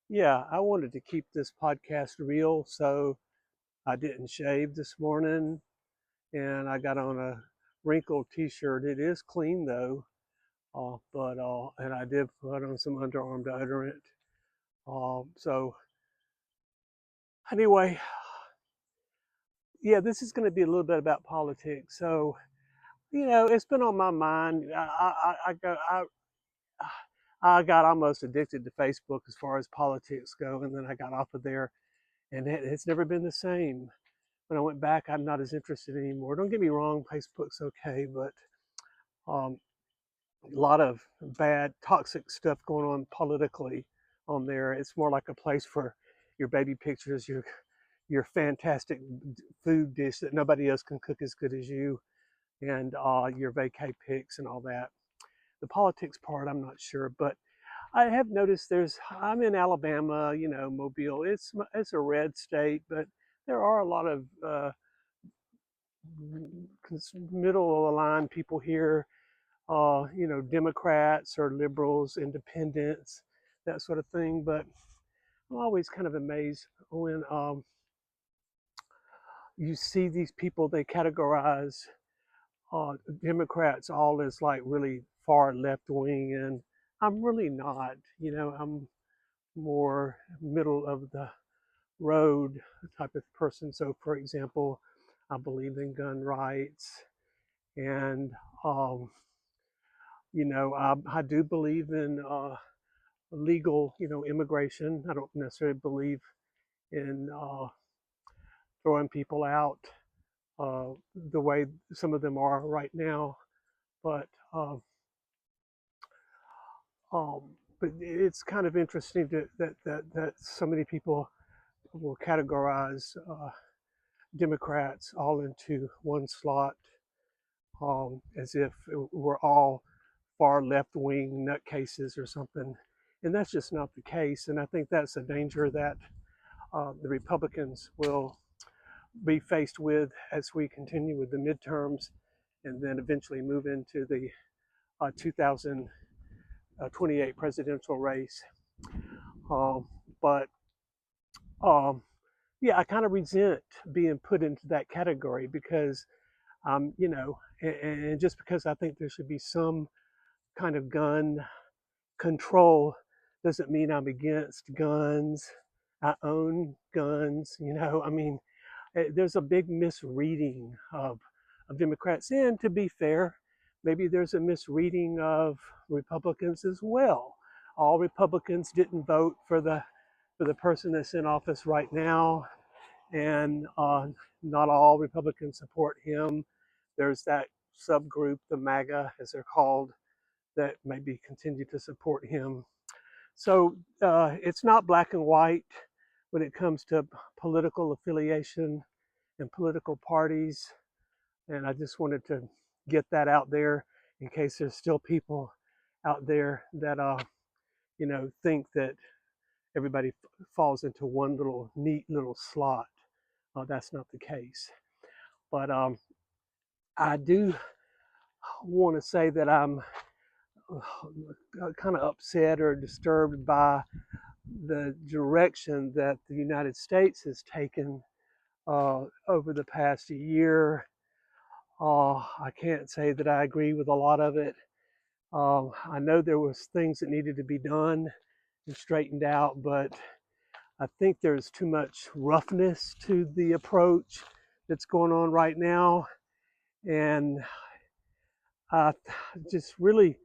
Yeah, I wanted to keep this podcast real, so I didn't shave this morning and I got on a wrinkled t-shirt. It is clean though, but and I did put on some underarm deodorant. So anyway, yeah, this is going to be a little bit about politics. So it's been on my mind. I got almost addicted to Facebook as far as politics go, and then I got off of there, and it's never been the same. When I went back, I'm not as interested anymore. Don't get me wrong, Facebook's okay, but um, a lot of bad, toxic stuff going on politically on there. It's more like a place for your baby pictures, your fantastic food dish that nobody else can cook as good as you, and your vacay pics and all that. The politics part, I'm not sure, but I have noticed I'm in Alabama, Mobile. It's a red state, but there are a lot of middle of the line people here, Democrats or liberals, independents, that sort of thing. But I'm always kind of amazed when you see these people, they categorize uh, Democrats all as like really far left wing, and I'm really not. I'm more middle of the road type of person. So, for example, I believe in gun rights, and um, I do believe in legal, immigration. I don't necessarily believe in throwing people out uh, the way some of them are right now, but um, but it's kind of interesting that so many people will categorize Democrats all into one slot, as if we're all far left wing nutcases or something. And that's just not the case. And I think that's a danger that the Republicans will be faced with as we continue with the midterms and then eventually move into the 2028 presidential race. Um, but um, yeah, I kind of resent being put into that category because, and just because I think there should be some kind of gun control doesn't mean I'm against guns. I own guns. I mean, there's a big misreading of Democrats. And to be fair, maybe there's a misreading of Republicans as well. All Republicans didn't vote for the person that's in office right now, and not all Republicans support him. There's that subgroup, the MAGA, as they're called, that maybe continue to support him. So it's not black and white when it comes to political affiliation and political parties. And I just wanted to get that out there in case there's still people out there that think that everybody falls into one little neat little slot. That's not the case. But I do want to say that I'm kind of upset or disturbed by the direction that the United States has taken over the past year. I can't say that I agree with a lot of it. I know there was things that needed to be done and straightened out, but I think there's too much roughness to the approach that's going on right now, and I just really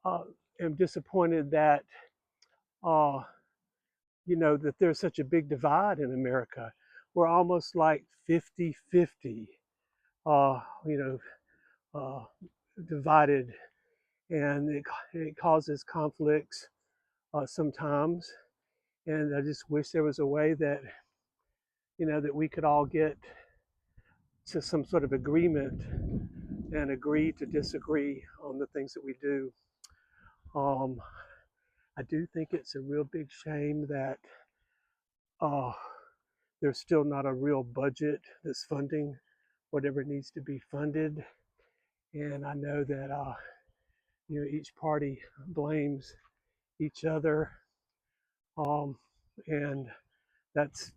uh, am disappointed that uh, that there's such a big divide in America. We're almost like 50-50, uh, you know, uh, divided, and it causes conflicts sometimes. And I just wish there was a way that, that we could all get to some sort of agreement and agree to disagree on the things that we do. Um, I do think it's a real big shame that uh, there's still not a real budget that's funding whatever needs to be funded. And I know that each party blames each other. um, and that's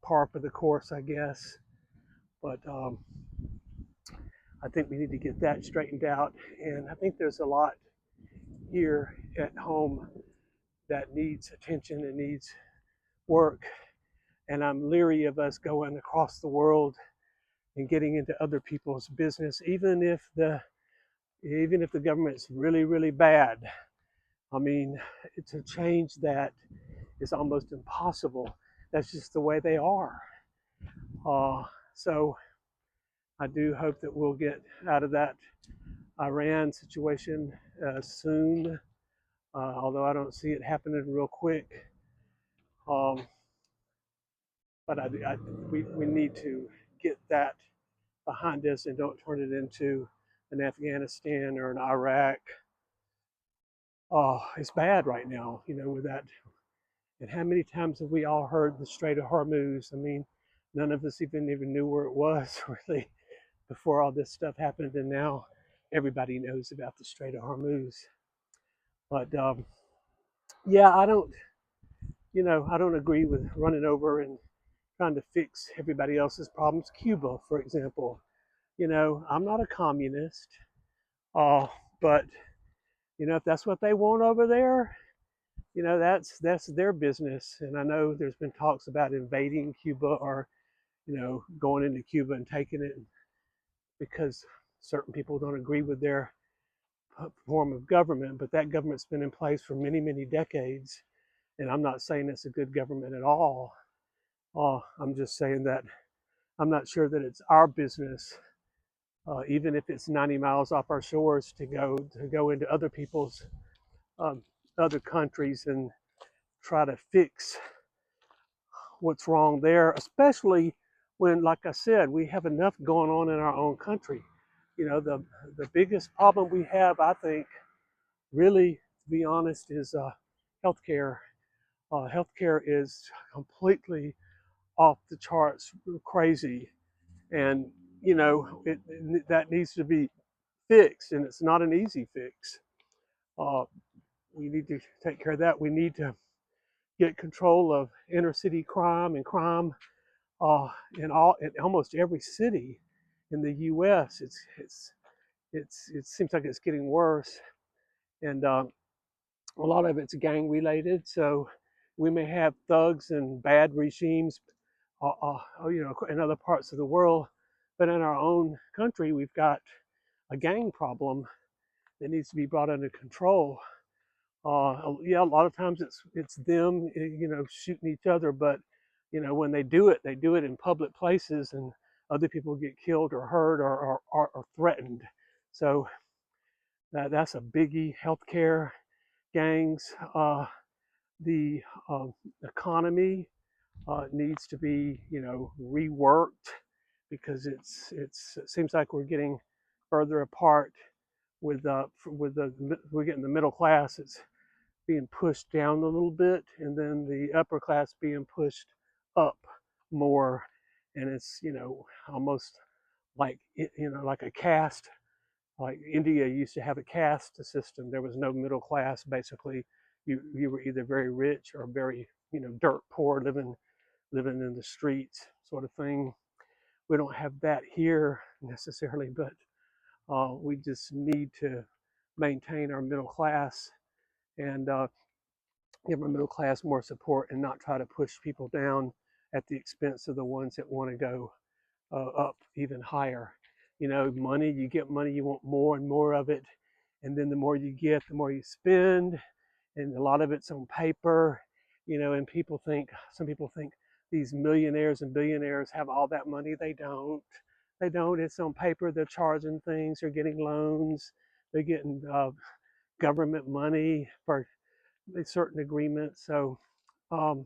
par for the course, I guess. But I think we need to get that straightened out, and I think there's a lot here at home that needs attention and needs work. And I'm leery of us going across the world and getting into other people's business, even if the government's really, really bad. I mean, to change that is almost impossible. That's just the way they are. So I do hope that we'll get out of that Iran situation soon, although I don't see it happening real quick. Um, but we need to get that behind us and don't turn it into an Afghanistan or an Iraq. It's bad right now, with that. And how many times have we all heard the Strait of Hormuz? I mean, none of us even knew where it was really before all this stuff happened, and now everybody knows about the Strait of Hormuz. But yeah, I don't agree with running over and trying to fix everybody else's problems. Cuba, for example, I'm not a communist, but if that's what they want over there, that's their business. And I know there's been talks about invading Cuba or going into Cuba and taking it because certain people don't agree with their form of government, but that government's been in place for many, many decades. And I'm not saying it's a good government at all. I'm just saying that I'm not sure that it's our business, even if it's 90 miles off our shores, to go into other people's um, other countries and try to fix what's wrong there, especially when, like I said, we have enough going on in our own country. The biggest problem we have, I think, really, to be honest, is healthcare. Healthcare is completely off the charts, crazy, and that needs to be fixed, and it's not an easy fix. Uh, we need to take care of that. We need to get control of inner city crime and crime in almost every city in the U.S. It seems like it's getting worse, and a lot of it's gang related. So we may have thugs and bad regimes, in other parts of the world, but in our own country, we've got a gang problem that needs to be brought under control. Yeah, a lot of times it's them, shooting each other, but when they do it in public places, and other people get killed or hurt or threatened. So that's a biggie. Healthcare, gangs, the economy needs to be reworked because it seems like we're getting further apart with we're getting the middle class. It's being pushed down a little bit, and then the upper class being pushed up more, and it's almost like like a caste. Like India used to have a caste system. There was no middle class. Basically, you were either very rich or very dirt poor, living in the streets, sort of thing. We don't have that here necessarily, but we just need to maintain our middle class and give our middle class more support and not try to push people down at the expense of the ones that want to go up even higher. Money, you get money, you want more and more of it. And then the more you get, the more you spend. And a lot of it's on paper, and some people think these millionaires and billionaires have all that money. They don't. They don't. It's on paper. They're charging things. They're getting loans. They're getting government money for certain agreements. So, um,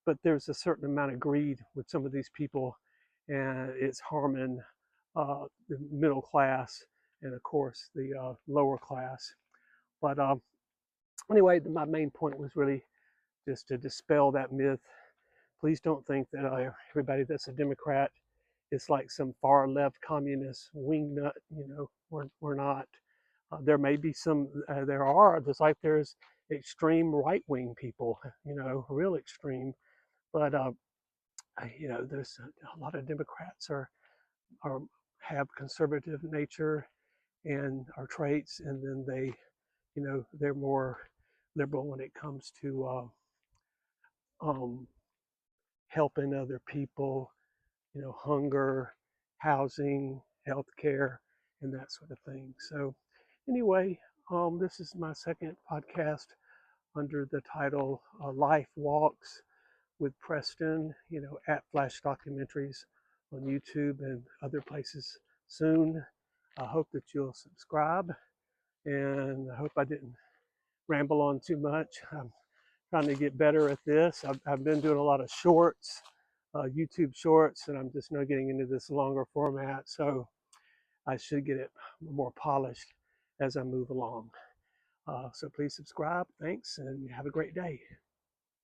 but there's a certain amount of greed with some of these people, and it's harming the middle class and, of course, the lower class. But anyway, my main point was really just to dispel that myth. Please don't think that everybody that's a Democrat is like some far left communist wingnut. We're not. There may be some. There are, just like there's extreme right-wing people, real extreme. But there's a lot of Democrats are have conservative nature and are traits, and then they're more liberal when it comes to um, helping other people, hunger, housing, healthcare, and that sort of thing. So, anyway, this is my second podcast under the title Life Walks with Preston, at Flash Documentaries on YouTube and other places soon. I hope that you'll subscribe, and I hope I didn't ramble on too much. I'm trying to get better at this. I've been doing a lot of shorts, YouTube shorts, and I'm just now getting into this longer format. So I should get it more polished as I move along. So please subscribe. Thanks, and have a great day.